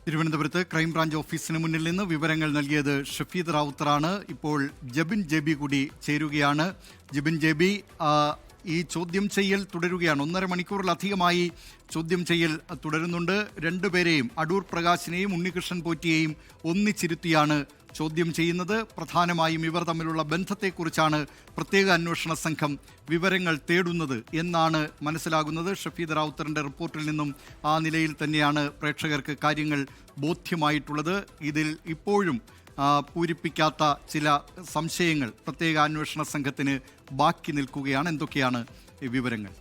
തിരുവനന്തപുരത്ത് ക്രൈംബ്രാഞ്ച് ഓഫീസിന് മുന്നിൽ നിന്ന് വിവരങ്ങൾ നൽകിയത് ഷഫീദ് റാവുത്തറാണ്. ഇപ്പോൾ ജബിൻ ജെബി കൂടി ചേരുകയാണ്. ജബിൻ ജെബി, ഈ ചോദ്യം ചെയ്യൽ തുടരുകയാണ്. 1.5 മണിക്കൂറിലധികമായി ചോദ്യം ചെയ്യൽ തുടരുന്നുണ്ട്. രണ്ടുപേരെയും, അടൂർ പ്രകാശിനെയും ഉണ്ണികൃഷ്ണൻ പോറ്റിയെയും ഒന്നിച്ചിരുത്തിയാണ് ചോദ്യം ചെയ്യുന്നത്. പ്രധാനമായും ഇവർ തമ്മിലുള്ള ബന്ധത്തെക്കുറിച്ചാണ് പ്രത്യേക അന്വേഷണ സംഘം വിവരങ്ങൾ തേടുന്നത് എന്നാണ് മനസ്സിലാകുന്നത്. ഷഫീദ് റാവുത്തറിൻ്റെ റിപ്പോർട്ടിൽ നിന്നും ആ നിലയിൽ തന്നെയാണ് പ്രേക്ഷകർക്ക് കാര്യങ്ങൾ ബോധ്യമായിട്ടുള്ളത്. ഇതിൽ ഇപ്പോഴും പൂരിപ്പിക്കാത്ത ചില സംശയങ്ങൾ പ്രത്യേക അന്വേഷണ സംഘത്തിന് ബാക്കി നിൽക്കുകയാണ്. എന്തൊക്കെയാണ് വിവരങ്ങൾ?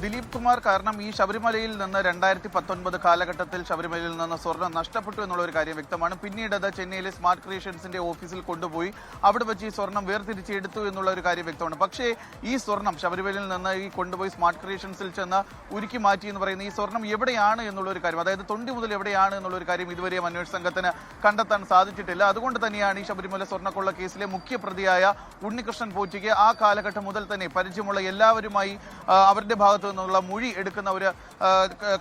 ദിലീപ് കുമാർ, കാരണം ഈ ശബരിമലയിൽ നിന്ന് 2019 കാലഘട്ടത്തിൽ ശബരിമലയിൽ നിന്ന് സ്വർണം നഷ്ടപ്പെട്ടു എന്നുള്ള ഒരു കാര്യം വ്യക്തമാണ്. പിന്നീട് അത് ചെന്നൈയിലെ സ്മാർട്ട് ക്രിയേഷൻസിന്റെ ഓഫീസിൽ കൊണ്ടുപോയി അവിടെ വെച്ച് ഈ സ്വർണം വേർതിരിച്ചെടുത്തു എന്നുള്ള ഒരു കാര്യം വ്യക്തമാണ്. പക്ഷേ ഈ സ്വർണം ശബരിമലയിൽ നിന്ന് ഈ കൊണ്ടുപോയി സ്മാർട്ട് ക്രിയേഷൻസിൽ ചെന്ന് ഉരുക്കി മാറ്റി എന്ന് പറയുന്ന ഈ സ്വർണം എവിടെയാണ് എന്നുള്ള ഒരു കാര്യം, അതായത് തൊണ്ടി മുതൽ എവിടെയാണ് എന്നുള്ള ഒരു കാര്യം ഇതുവരെയും അന്വേഷണ സംഘത്തിന് കണ്ടെത്താൻ സാധിച്ചിട്ടില്ല. അതുകൊണ്ട് തന്നെയാണ് ഈ ശബരിമല സ്വർണ്ണക്കൊള്ള കേസിലെ മുഖ്യപ്രതിയായ ഉണ്ണികൃഷ്ണൻ പോറ്റിക്ക് ആ കാലഘട്ടം മുതൽ തന്നെ പരിചയമുള്ള എല്ലാവരുമായി അവരുടെ ഭാഗത്തു നിന്നുള്ള മൊഴി എടുക്കുന്ന ഒരു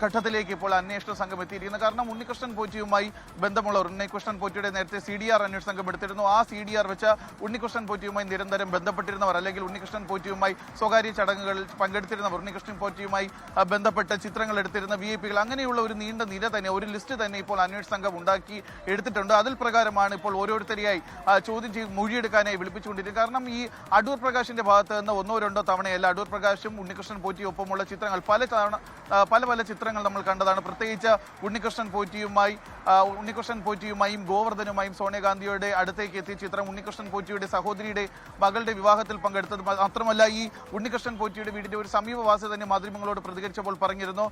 ഘട്ടത്തിലേക്ക് ഇപ്പോൾ അന്വേഷണ സംഘം എത്തിയിരിക്കുന്നത്. കാരണം ഉണ്ണികൃഷ്ണൻ പോറ്റിയുമായി ബന്ധമുള്ളവർ, ഉണ്ണികൃഷ്ണൻ പോറ്റിയുടെ നേരത്തെ CDR അന്വേഷണ സംഘം എടുത്തിരുന്നു. ആ CDR വെച്ച് ഉണ്ണികൃഷ്ണൻ പോറ്റിയുമായി നിരന്തരം ബന്ധപ്പെട്ടിരുന്നവർ, അല്ലെങ്കിൽ ഉണ്ണികൃഷ്ണൻ പോറ്റിയുമായി സ്വകാര്യ ചടങ്ങുകളിൽ പങ്കെടുത്തിരുന്നവർ, ഉണ്ണികൃഷ്ണൻ പോറ്റിയുമായി ബന്ധപ്പെട്ട ചിത്രങ്ങൾ എടുത്തിരുന്ന VIP-കൾ, അങ്ങനെയുള്ള ഒരു നീണ്ട നിര തന്നെ, ഒരു ലിസ്റ്റ് തന്നെ ഇപ്പോൾ അന്വേഷണ സംഘം ഉണ്ടാക്കി എടുത്തിട്ടുണ്ട്. അതിൽ പ്രകാരമാണ് ഇപ്പോൾ ഓരോരുത്തരെയായി ചോദ്യം ചെയ്ത് മൊഴിയെടുക്കാനായി വിളിപ്പിച്ചുകൊണ്ടിരിക്കുന്നത്. കാരണം ഈ അടൂർ പ്രകാശിന്റെ ഭാഗത്ത് നിന്ന് 1-2 തവണയല്ല അടൂർ പ്രകാശും ഉണ്ണികൃഷ്ണൻ പോറ്റിയും ഒപ്പമുള്ള ചിത്രങ്ങൾ പല ചിത്രങ്ങൾ നമ്മൾ കണ്ടതാണ്. പ്രത്യേകിച്ച് ഉണ്ണികൃഷ്ണൻ പോറ്റിയുമായും ഗോവർദ്ധനുമായും സോണിയാഗാന്ധിയുടെ അടുത്തേക്ക് എത്തിയ ചിത്രം, ഉണ്ണികൃഷ്ണൻ പോറ്റിയുടെ സഹോദരിയുടെ മകളുടെ വിവാഹത്തിൽ പങ്കെടുത്തത് മാത്രമല്ല, ഈ ഉണ്ണികൃഷ്ണൻ പോറ്റിയുടെ വീടിന്റെ ഒരു സമീപവാസി തന്നെ മാധ്യമങ്ങളോട് പ്രതികരിച്ചപ്പോൾ പറഞ്ഞിരുന്നു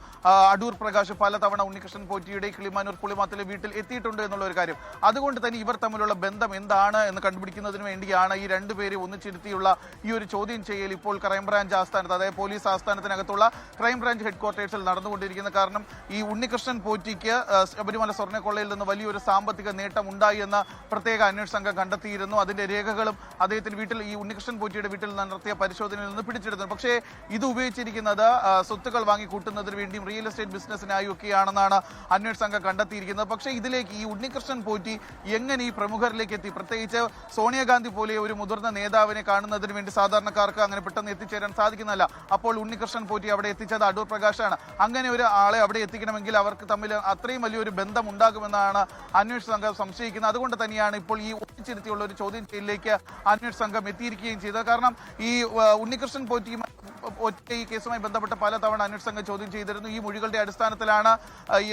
അടൂർ പ്രകാശ് പലതവണ ഉണ്ണികൃഷ്ണൻ പോറ്റിയുടെ കിളിമാനൂർ പുളിമാത്തിലെ വീട്ടിൽ എത്തിയിട്ടുണ്ട് എന്നുള്ള ഒരു കാര്യം. അതുകൊണ്ട് തന്നെ ഇവർ തമ്മിലുള്ള ബന്ധം എന്താണ് എന്ന് കണ്ടുപിടിക്കുന്നതിന് വേണ്ടിയാണ് ഈ രണ്ടുപേരെ ഒന്നിച്ചിരുത്തിയുള്ള ഈ ഒരു ചോദ്യം ചെയ്യൽ ഇപ്പോൾ ക്രൈംബ്രാഞ്ച് ആസ്ഥാനത്ത്, അതായത് പോലീസ് ആസ്ഥാനത്തിനകത്തുള്ള ക്രൈംബ്രാഞ്ച് ഹെഡ്ക്വാർട്ടേഴ്സിൽ നടന്നുകൊണ്ടിരിക്കുന്നത്. കാരണം ഈ ഉണ്ണികൃഷ്ണൻ പോറ്റിക്ക് ശബരിമല സ്വർണ്ണക്കൊള്ളയിൽ നിന്ന് വലിയൊരു സാമ്പത്തിക നേട്ടം ഉണ്ടായി എന്ന പ്രത്യേക അന്വേഷണ സംഘം കണ്ടെത്തിയിരുന്നു. അതിന്റെ രേഖകളും അദ്ദേഹത്തിന്റെ വീട്ടിൽ, ഈ ഉണ്ണികൃഷ്ണൻ പോറ്റിയുടെ വീട്ടിൽ നടത്തിയ പരിശോധനയിൽ നിന്ന് പിടിച്ചെടുത്തു. പക്ഷേ ഇത് ഉപയോഗിച്ചിരിക്കുന്നത് സ്വത്തുക്കൾ വാങ്ങിക്കൂട്ടുന്നതിന് വേണ്ടിയും റിയൽ എസ്റ്റേറ്റ് ബിസിനസ്സിനായും ഒക്കെയാണെന്നാണ് അന്വേഷണ സംഘം കണ്ടെത്തിയിരിക്കുന്നത്. പക്ഷേ ഇതിലേക്ക് ഈ ഉണ്ണികൃഷ്ണൻ പോറ്റി എങ്ങനെ ഈ പ്രമുഖരിലേക്ക് എത്തി? പ്രത്യേകിച്ച് സോണിയാഗാന്ധി പോലെ ഒരു മുതിർന്ന നേതാവിനെ കാണുന്നതിന് വേണ്ടി സാധാരണക്കാർക്ക് അങ്ങനെ പെട്ടെന്ന് എത്തിച്ചേരാൻ സാധിക്കുന്നതല്ല. അപ്പോൾ ഉണ്ണികൃഷ്ണൻ പോറ്റി അവിടെ എത്തിച്ചത് അടൂർ പ്രകാശാണ്. അങ്ങനെ ഒരു ആളെ അവിടെ എത്തിക്കണമെങ്കിൽ അവർക്ക് തമ്മിൽ അത്രയും വലിയൊരു ബന്ധം ഉണ്ടാകുമെന്നാണ് അന്വേഷണ സംഘം സംശയിക്കുന്നത്. അതുകൊണ്ട് തന്നെയാണ് ഇപ്പോൾ ഈ ഒന്നിച്ചിരുത്തിയുള്ള ഒരു ചോദ്യം ചെയ്യലിലേക്ക് അന്വേഷണ സംഘം എത്തിയിരിക്കുകയും ചെയ്തത്. കാരണം ഈ ഉണ്ണികൃഷ്ണൻ പോറ്റിയും ഈ കേസുമായി ബന്ധപ്പെട്ട പല തവണ അന്വേഷണ സംഘം ചോദ്യം ചെയ്തിരുന്നു. ഈ മൊഴികളുടെ അടിസ്ഥാനത്തിലാണ്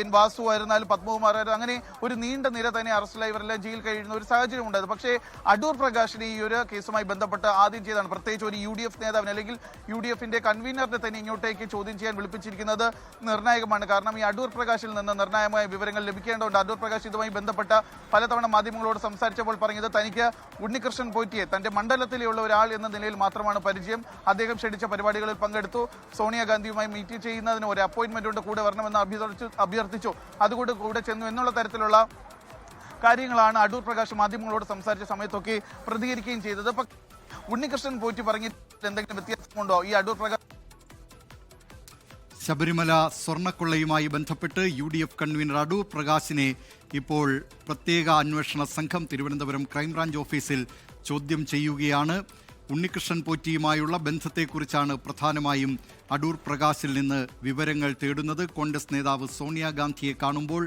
എൻ വാസു ആയിരുന്നാലും പത്മകുമാർ ആയിരുന്നു, അങ്ങനെ ഒരു നീണ്ട നിര തന്നെ അറസ്റ്റിലായി ഇവരെല്ലാം ജയിലിൽ കഴിയുന്ന ഒരു സാഹചര്യം ഉണ്ടായത്. പക്ഷേ അടൂർ പ്രകാശിനെ ഈ ഒരു കേസുമായി ബന്ധപ്പെട്ട് ആദ്യം ചെയ്താണ്, പ്രത്യേകിച്ച് ഒരു UDF നേതാവിനെ അല്ലെങ്കിൽ UDFന്റെ കൺവീനറിനെ തന്നെ ഇങ്ങോട്ടേക്ക് ചോദ്യം ചെയ്യാൻ വിളിപ്പിച്ചിരിക്കുന്നത് നിർണായകമാണ്. കാരണം ഈ അടൂർ പ്രകാശിൽ നിന്ന് നിർണായകമായ വിവരങ്ങൾ ലഭിക്കേണ്ടതുണ്ട്. അടൂർ പ്രകാശ് ഇതുമായി ബന്ധപ്പെട്ട പലതവണ മാധ്യമങ്ങളോട് സംസാരിച്ചപ്പോൾ പറഞ്ഞത് തനിക്ക് ഉണ്ണികൃഷ്ണൻ പോറ്റിയെ തന്റെ മണ്ഡലത്തിലുള്ള ഒരാൾ എന്ന നിലയിൽ മാത്രമാണ് പരിചയം. അദ്ദേഹം ക്ഷണിച്ച പരിപാടികളിൽ പങ്കെടുത്തു. സോണിയാഗാന്ധിയുമായി മീറ്റ് ചെയ്യുന്നതിന് ഒരു അപ്പോയിന്റ്മെന്റ് കൊണ്ട് കൂടെ വരണമെന്ന് അഭ്യർത്ഥിച്ചു. അതുകൊണ്ട് കൂടെ ചെന്നു എന്നുള്ള തരത്തിലുള്ള കാര്യങ്ങളാണ് അടൂർ പ്രകാശ് മാധ്യമങ്ങളോട് സംസാരിച്ച സമയത്തൊക്കെ പ്രതികരിക്കുകയും ചെയ്തത്. ഉണ്ണികൃഷ്ണൻ പോറ്റി പറഞ്ഞിട്ട് എന്തെങ്കിലും വ്യത്യാസമുണ്ടോ ഈ അടൂർ പ്രകാശ്? ശബരിമല സ്വർണ്ണക്കൊള്ളയുമായി ബന്ധപ്പെട്ട് UDF കൺവീനർ അടൂർ പ്രകാശിനെ ഇപ്പോൾ പ്രത്യേക അന്വേഷണ സംഘം തിരുവനന്തപുരം ക്രൈംബ്രാഞ്ച് ഓഫീസിൽ ചോദ്യം ചെയ്യുകയാണ്. ഉണ്ണികൃഷ്ണൻ പോറ്റിയുമായുള്ള ബന്ധത്തെക്കുറിച്ചാണ് പ്രധാനമായും അടൂർ പ്രകാശിൽ നിന്ന് വിവരങ്ങൾ തേടുന്നത്. കോൺഗ്രസ് നേതാവ് സോണിയാഗാന്ധിയെ കാണുമ്പോൾ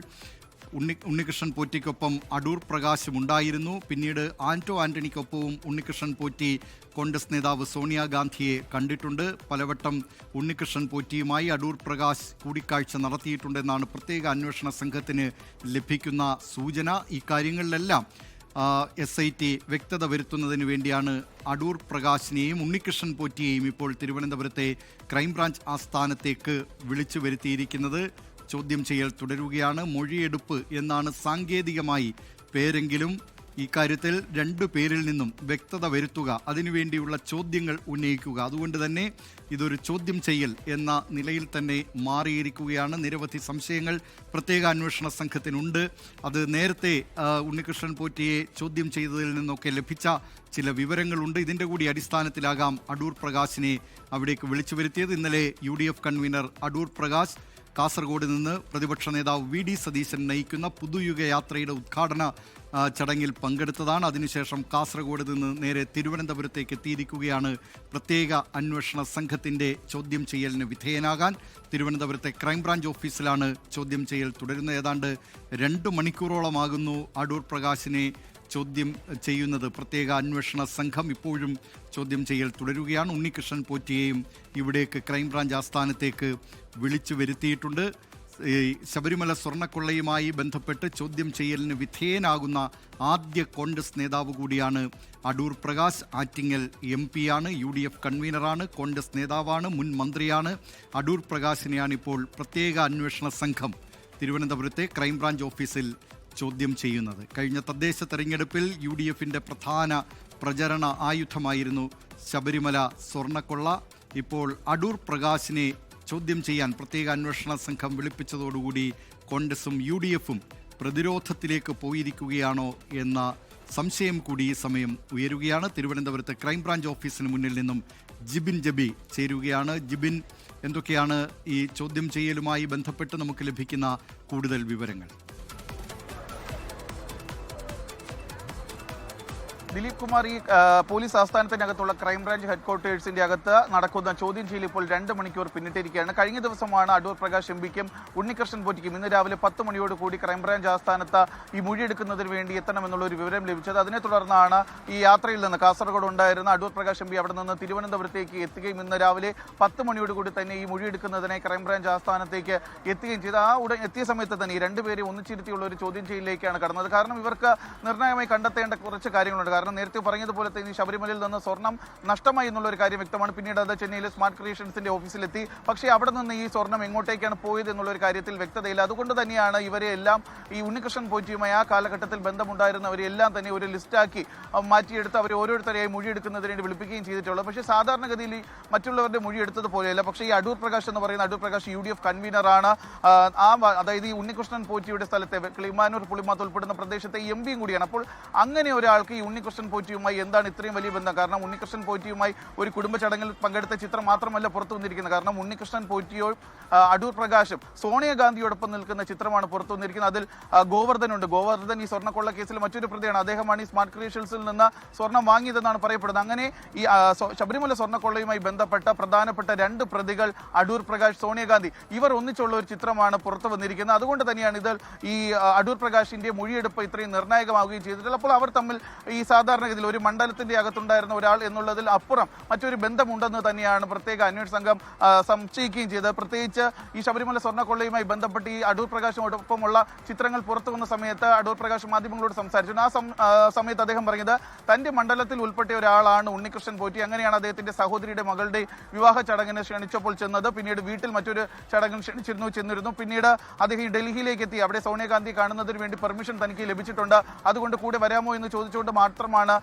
ഉണ്ണികൃഷ്ണൻ പോറ്റിക്കൊപ്പം അടൂർ പ്രകാശും ഉണ്ടായിരുന്നു. പിന്നീട് ആന്റോ ആന്റണിക്കൊപ്പവും ഉണ്ണികൃഷ്ണൻ പോറ്റി കോൺഗ്രസ് നേതാവ് സോണിയാഗാന്ധിയെ കണ്ടിട്ടുണ്ട്. പലവട്ടം ഉണ്ണികൃഷ്ണൻ പോറ്റിയുമായി അടൂർ പ്രകാശ് കൂടിക്കാഴ്ച നടത്തിയിട്ടുണ്ടെന്നാണ് പ്രത്യേക അന്വേഷണ സംഘത്തിന് ലഭിക്കുന്ന സൂചന. ഈ കാര്യങ്ങളിലെല്ലാം SIT വ്യക്തത വരുത്തുന്നതിന് വേണ്ടിയാണ് അടൂർ പ്രകാശിനെയും ഉണ്ണികൃഷ്ണൻ പോറ്റിയെയും ഇപ്പോൾ തിരുവനന്തപുരത്തെ ക്രൈംബ്രാഞ്ച് ആസ്ഥാനത്തേക്ക് വിളിച്ചു വരുത്തിയിരിക്കുന്നത്. ചോദ്യം ചെയ്യൽ തുടരുകയാണ്. മൊഴിയെടുപ്പ് എന്നാണ് സാങ്കേതികമായി പേരെങ്കിലും ഇക്കാര്യത്തിൽ രണ്ടു പേരിൽ നിന്നും വ്യക്തത വരുത്തുക, അതിനുവേണ്ടിയുള്ള ചോദ്യങ്ങൾ ഉന്നയിക്കുക. അതുകൊണ്ട് തന്നെ ഇതൊരു ചോദ്യം ചെയ്യൽ എന്ന നിലയിൽ തന്നെ മാറിയിരിക്കുകയാണ്. നിരവധി സംശയങ്ങൾ പ്രത്യേക അന്വേഷണ സംഘത്തിനുണ്ട്. അത് നേരത്തെ ഉണ്ണികൃഷ്ണൻ പോറ്റിയെ ചോദ്യം ചെയ്തതിൽ നിന്നൊക്കെ ലഭിച്ച ചില വിവരങ്ങളുണ്ട്. ഇതിൻ്റെ കൂടി അടിസ്ഥാനത്തിലാകാം അടൂർ പ്രകാശിനെ അവിടേക്ക് വിളിച്ചു വരുത്തിയത്. ഇന്നലെ UDF കൺവീനർ അടൂർ പ്രകാശ് കാസർഗോഡ് നിന്ന് പ്രതിപക്ഷ നേതാവ് VD സതീശൻ നയിക്കുന്ന പുതുയുഗ യാത്രയുടെ ഉദ്ഘാടന ചടങ്ങിൽ പങ്കെടുത്തതാണ്. അതിനുശേഷം കാസർഗോഡ് നിന്ന് നേരെ തിരുവനന്തപുരത്തേക്ക് എത്തിയിരിക്കുകയാണ്. പ്രത്യേക അന്വേഷണ സംഘത്തിൻ്റെ ചോദ്യം ചെയ്യലിന് വിധേയനാകാൻ തിരുവനന്തപുരത്തെ ക്രൈംബ്രാഞ്ച് ഓഫീസിലാണ് ചോദ്യം ചെയ്യൽ തുടരുന്നത്. ഏതാണ്ട് 2 മണിക്കൂറോളമാകുന്നു അടൂർ പ്രകാശിനെ ചോദ്യം ചെയ്യുന്നത്. പ്രത്യേക അന്വേഷണ സംഘം ഇപ്പോഴും ചോദ്യം ചെയ്യൽ തുടരുകയാണ്. ഉണ്ണികൃഷ്ണൻ പോറ്റിയെയും ഇവിടേക്ക് ക്രൈംബ്രാഞ്ച് ആസ്ഥാനത്തേക്ക് വിളിച്ചു വരുത്തിയിട്ടുണ്ട്. ശബരിമല സ്വർണ്ണക്കൊള്ളയുമായി ബന്ധപ്പെട്ട് ചോദ്യം ചെയ്യലിന് വിധേയനാകുന്ന ആദ്യ കോൺഗ്രസ് നേതാവ് കൂടിയാണ് അടൂർ പ്രകാശ്. ആറ്റിങ്ങൽ MP ആണ്, UDF കൺവീനറാണ്, കോൺഗ്രസ് നേതാവാണ്, മുൻ മന്ത്രിയാണ്. അടൂർ പ്രകാശിനെയാണ് ഇപ്പോൾ പ്രത്യേക അന്വേഷണ സംഘം തിരുവനന്തപുരത്തെ ക്രൈംബ്രാഞ്ച് ഓഫീസിൽ ചോദ്യം ചെയ്യുന്നത്. കഴിഞ്ഞ തദ്ദേശ തെരഞ്ഞെടുപ്പിൽ UDFന്റെ പ്രധാന പ്രചരണ ആയുധമായിരുന്നു ശബരിമല സ്വർണ്ണക്കൊള്ള. ഇപ്പോൾ അടൂർ പ്രകാശിനെ ചോദ്യം ചെയ്യാൻ പ്രത്യേക അന്വേഷണ സംഘം വിളിപ്പിച്ചതോടുകൂടി കോൺഗ്രസും UDFും പ്രതിരോധത്തിലേക്ക് പോയിരിക്കുകയാണോ എന്ന സംശയം കൂടി ഈ സമയം ഉയരുകയാണ്. തിരുവനന്തപുരത്ത് ക്രൈംബ്രാഞ്ച് ഓഫീസിന് മുന്നിൽ നിന്നും ജിബിൻ ജബി ചേരുകയാണ്. ജിബിൻ, എന്തൊക്കെയാണ് ഈ ചോദ്യം ചെയ്യലുമായി ബന്ധപ്പെട്ട് നമുക്ക് ലഭിക്കുന്ന കൂടുതൽ വിവരങ്ങൾ? ദിലീപ് കുമാർ, ഈ പോലീസ് ആസ്ഥാനത്തിനകത്തുള്ള ക്രൈംബ്രാഞ്ച് ഹെഡ്ക്വാർട്ടേഴ്സിന്റെ അകത്ത് നടക്കുന്ന ചോദ്യം ചെയ്യൽ ഇപ്പോൾ 2 മണിക്കൂർ പിന്നിട്ടിരിക്കുകയാണ്. കഴിഞ്ഞ ദിവസമാണ് അടൂർ പ്രകാശ് MPക്കും ഉണ്ണികൃഷ്ണൻ പോറ്റിക്കും ഇന്ന് രാവിലെ 10 മണിയോട് കൂടി ക്രൈംബ്രാഞ്ച് ആസ്ഥാനത്ത് ഈ മൊഴിയെടുക്കുന്നതിന് വേണ്ടി എത്തണമെന്നുള്ള ഒരു വിവരം ലഭിച്ചത്. അതിനെ തുടർന്നാണ് ഈ യാത്രയിൽ നിന്ന് കാസർഗോഡ് ഉണ്ടായിരുന്ന അടൂർ പ്രകാശ് MP അവിടെ നിന്ന് തിരുവനന്തപുരത്തേക്ക് എത്തുകയും ഇന്ന് രാവിലെ 10 മണിയോട് കൂടി തന്നെ ഈ മൊഴിയെടുക്കുന്നതിനായി ക്രൈംബ്രാഞ്ച് ആസ്ഥാനത്തേക്ക് എത്തുകയും ചെയ്ത് ആ ഉടൻ എത്തിയ സമയത്ത് തന്നെ ഈ രണ്ടുപേരെ ഒന്നിച്ചിരുത്തിയുള്ള ഒരു ചോദ്യം ചെയ്യലിലേക്കാണ് കടന്നത്. കാരണം ഇവർക്ക് നിർണായകമായി കണ്ടെത്തേണ്ട കുറച്ച് കാര്യങ്ങളുണ്ട്. കാരണം നേരത്തെ പറഞ്ഞതുപോലെ തന്നെ ശബരിമലയിൽ നിന്ന് സ്വർണം നഷ്ടമായി എന്നുള്ളൊരു കാര്യം വ്യക്തമാണ്. പിന്നീട് അത് ചെന്നൈയിലെ സ്മാർട്ട് ക്രിയേഷൻസിന്റെ ഓഫീസിലെത്തി. പക്ഷേ അവിടെ നിന്ന് ഈ സ്വർണം എങ്ങോട്ടേക്കാണ് പോയത് എന്നുള്ളൊരു കാര്യത്തിൽ വ്യക്തതയില്ല. അതുകൊണ്ട് തന്നെയാണ് ഇവരെ എല്ലാം ഈ ഉണ്ണികൃഷ്ണൻ പോറ്റിയുമായി ആ കാലഘട്ടത്തിൽ ബന്ധമുണ്ടായിരുന്നവരെല്ലാം തന്നെ ഒരു ലിസ്റ്റാക്കി മാറ്റിയെടുത്ത് അവർ ഓരോരുത്തരെയായി മൊഴിയെടുക്കുന്നതിന് വേണ്ടി വിളിപ്പിക്കുകയും ചെയ്തിട്ടുള്ളത്. പക്ഷേ സാധാരണഗതിയിൽ മറ്റുള്ളവരുടെ മൊഴിയെടുത്തതുപോലെയല്ല. പക്ഷേ ഈ അടൂർ പ്രകാശ് എന്ന് പറയുന്ന അടൂർ പ്രകാശ് UDF കൺവീനറാണ്. അതായത് ഈ ഉണ്ണികൃഷ്ണൻ പോറ്റിയുടെ സ്ഥലത്തെ കിളിമാനൂർ പുളിമാത്ത് ഉൾപ്പെടുന്ന പ്രദേശത്തെ MPയും കൂടിയാണ്. അപ്പോൾ അങ്ങനെ ഒരാൾക്ക് ഈ ഉണ്ണികൃഷ്ണൻ പോറ്റിയുമായി എന്താണ് ഇത്രയും വലിയ ബന്ധം? കാരണം ഉണ്ണികൃഷ്ണൻ പോറ്റിയുമായി ഒരു കുടുംബ ചടങ്ങിൽ പങ്കെടുത്ത ചിത്രം മാത്രമല്ല പുറത്തു വന്നിരിക്കുന്നത്. കാരണം ഉണ്ണികൃഷ്ണൻ പോറ്റിയോ അടൂർ പ്രകാശും സോണിയാഗാന്ധിയോടൊപ്പം നിൽക്കുന്ന ചിത്രമാണ് പുറത്തു വന്നിരിക്കുന്നത്. അതിൽ ഗോവർദ്ധനുണ്ട്. ഗോവർദ്ധൻ ഈ സ്വർണ്ണക്കൊള്ള കേസിൽ മറ്റൊരു പ്രതിയാണ്. അദ്ദേഹമാണ് ഈ സ്മാർട്ട് ക്രിയേഷൻസിൽ നിന്ന് സ്വർണം വാങ്ങിയതെന്നാണ് പറയപ്പെടുന്നത്. അങ്ങനെ ഈ ശബരിമല സ്വർണ്ണക്കൊള്ളയുമായി ബന്ധപ്പെട്ട പ്രധാനപ്പെട്ട 2 പ്രതികൾ അടൂർ പ്രകാശ്, സോണിയാഗാന്ധി ഇവർ ഒന്നിച്ചുള്ള ഒരു ചിത്രമാണ് പുറത്തു വന്നിരിക്കുന്നത്. അതുകൊണ്ട് തന്നെയാണ് ഇത് ഈ അടൂർ പ്രകാശിന്റെ മൊഴിയെടുപ്പ് ഇത്രയും നിർണായകമാവുകയും ചെയ്തിട്ടുള്ളത്. അപ്പോൾ അവർ തമ്മിൽ ഈ സാധാരണഗതിയിൽ ഒരു മണ്ഡലത്തിന്റെ അകത്തുണ്ടായിരുന്ന ഒരാൾ എന്നുള്ളതിൽ അപ്പുറം മറ്റൊരു ബന്ധമുണ്ടെന്ന് തന്നെയാണ് പ്രത്യേക അന്വേഷണ സംഘം സംശയിക്കുകയും ചെയ്തത്. പ്രത്യേകിച്ച് ഈ ശബരിമല സ്വർണ്ണക്കൊള്ളയുമായി ബന്ധപ്പെട്ട് ഈ അടൂർ പ്രകാശിനോടൊപ്പമുള്ള ചിത്രങ്ങൾ പുറത്തു വന്ന സമയത്ത് അടൂർ പ്രകാശ് മാധ്യമങ്ങളോട് സംസാരിച്ചു. ആ സമയത്ത് അദ്ദേഹം പറഞ്ഞത് തന്റെ മണ്ഡലത്തിൽ ഉൾപ്പെട്ട ഒരാളാണ് ഉണ്ണികൃഷ്ണൻ പോറ്റി. അങ്ങനെയാണ് അദ്ദേഹത്തിന്റെ സഹോദരിയുടെ മകളുടെ വിവാഹ ചടങ്ങിന് ക്ഷണിച്ചപ്പോൾ ചെന്നത്. പിന്നീട് വീട്ടിൽ മറ്റൊരു ചടങ്ങിന് ചെന്നിരുന്നു. പിന്നീട് അദ്ദേഹം ഡൽഹിയിലേക്ക് എത്തി. അവിടെ സോണിയാഗാന്ധി കാണുന്നതിന് വേണ്ടി പെർമിഷൻ തനിക്ക് ലഭിച്ചിട്ടുണ്ട്. അതുകൊണ്ട് കൂടെ വരാമോ എന്ന് ചോദിച്ചുകൊണ്ട് മാത്രമാണ്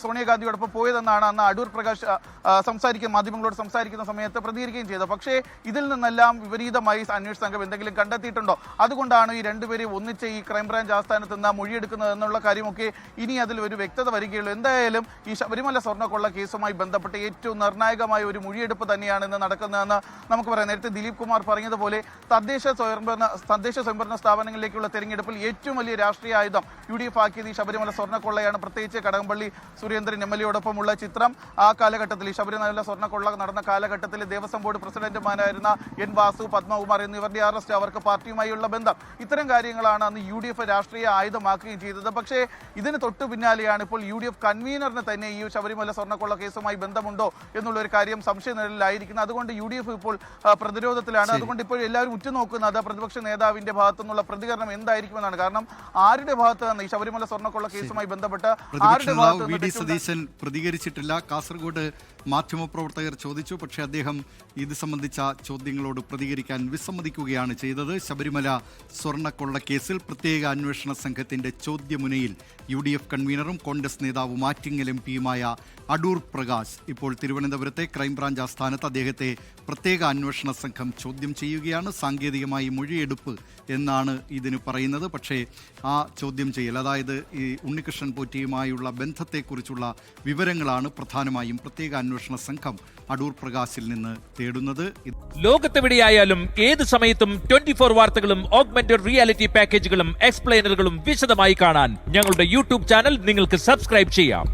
സോണിയാഗാന്ധിയോടൊപ്പം പോയതെന്നാണ് അന്ന് അടൂർ പ്രകാശ് മാധ്യമങ്ങളോട് സംസാരിക്കുന്ന സമയത്ത് പ്രതികരിക്കുകയും ചെയ്തത്. പക്ഷേ ഇതിൽ നിന്നെല്ലാം വിപരീതമായി അന്വേഷണ സംഘം എന്തെങ്കിലും കണ്ടെത്തിയിട്ടുണ്ടോ? അതുകൊണ്ടാണ് ഈ രണ്ടുപേരെയും ഒന്നിച്ച് ഈ ക്രൈംബ്രാഞ്ച് ആസ്ഥാനത്ത് നിന്ന് മൊഴിയെടുക്കുന്നത് എന്നുള്ള കാര്യമൊക്കെ ഇനി അതിൽ ഒരു വ്യക്തത വരികയുള്ളൂ. എന്തായാലും ഈ ശബരിമല സ്വർണ്ണക്കൊള്ള കേസുമായി ബന്ധപ്പെട്ട് ഏറ്റവും നിർണായകമായ ഒരു മൊഴിയെടുപ്പ് തന്നെയാണ് ഇന്ന് നടക്കുന്നതെന്ന് നമുക്ക് പറയാം. നേരത്തെ ദിലീപ് കുമാർ പറഞ്ഞതുപോലെ തദ്ദേശ സ്വയംഭരണ സ്ഥാപനങ്ങളിലേക്കുള്ള തെരഞ്ഞെടുപ്പിൽ ഏറ്റവും വലിയ രാഷ്ട്രീയ ആയുധം UDF ആക്കിയത് ഈ ശബരിമല സ്വർണ്ണക്കൊള്ളയാണ്. പ്രത്യേകിച്ച് കടകംപള്ളി സുരേന്ദ്രൻ MLA-യോടൊപ്പമുള്ള ചിത്രം ആ കാലഘട്ടത്തിൽ ഈ ശബരിമല സ്വർണ്ണക്കൊള്ള നടന്ന കാലഘട്ടത്തിൽ ദേവസ്വം ബോർഡ് പ്രസിഡന്റുമാരായിരുന്ന N. വാസു, പത്മകുമാർ എന്നിവരുടെ അറസ്റ്റ്, അവർക്ക് പാർട്ടിയുമായുള്ള ബന്ധം, ഇത്തരം കാര്യങ്ങളാണ് അന്ന് UDF രാഷ്ട്രീയ ആയുധമാക്കുകയും ചെയ്തത്. പക്ഷേ ഇതിന് തൊട്ടു പിന്നാലെയാണ് ഇപ്പോൾ UDF കൺവീനറിന് തന്നെ ഈ ശബരിമല സ്വർണ്ണക്കൊള്ള കേസുമായി ബന്ധമുണ്ടോ എന്നുള്ള ഒരു കാര്യം സംശയനിഴലിലായിരിക്കുന്നത്. അതുകൊണ്ട് UDF ഇപ്പോൾ പ്രതിരോധത്തിലാണ്. അതുകൊണ്ട് ഇപ്പോൾ എല്ലാവരും ഉറ്റുനോക്കുന്നത് പ്രതിപക്ഷ നേതാവിന്റെ ഭാഗത്തു നിന്നുള്ള പ്രതികരണം എന്തായിരിക്കുമെന്നാണ്. കാരണം ആരുടെ ഭാഗത്ത് നിന്ന് ഈ ശബരിമല സ്വർണ്ണക്കൊള്ള കേസുമായി ബന്ധപ്പെട്ട് പ്രതിപക്ഷ നേതാവ് വി ഡി സതീശൻ പ്രതികരിച്ചിട്ടില്ല. കാസർഗോഡ് മാധ്യമപ്രവർത്തകർ ചോദിച്ചു, പക്ഷേ അദ്ദേഹം ഇത് സംബന്ധിച്ച ചോദ്യങ്ങളോട് പ്രതികരിക്കാൻ വിസമ്മതിക്കുകയാണ് ചെയ്തത്. ശബരിമല സ്വർണ്ണക്കൊള്ളക്കേസിൽ പ്രത്യേക അന്വേഷണ സംഘത്തിന്റെ ചോദ്യമുനയിൽ UDF കൺവീനറും കോൺഗ്രസ് നേതാവും ആറ്റിങ്ങൽ MP-യുമായ അടൂർ പ്രകാശ് ഇപ്പോൾ തിരുവനന്തപുരത്തെ ക്രൈംബ്രാഞ്ച് ആസ്ഥാനത്ത് അദ്ദേഹത്തെ പ്രത്യേക അന്വേഷണ സംഘം ചോദ്യം ചെയ്യുകയാണ്. സാങ്കേതികമായി മൊഴിയെടുപ്പ് എന്നാണ് ഇതിന് പറയുന്നത്. പക്ഷേ ആ ചോദ്യം ചെയ്യൽ, അതായത് ഈ ഉണ്ണികൃഷ്ണൻ പോറ്റിയുമായുള്ള ബന്ധത്തെക്കുറിച്ചുള്ള വിവരങ്ങളാണ് പ്രധാനമായും പ്രത്യേക അന്വേഷണ സംഘം അടൂർ പ്രകാശിൽ നിന്ന് തേടുന്നത്. ലോകത്തെവിടെയായാലും ഏത് സമയത്തും 24 വാർത്തകളും ഓഗ്മെന്റഡ് റിയാലിറ്റി പാക്കേജുകളും എക്സ്പ്ലെയിനറുകളും വിശദമായി കാണാൻ ഞങ്ങളുടെ YouTube ചാനൽ നിങ്ങൾക്ക് സബ്സ്ക്രൈബ് ചെയ്യാം.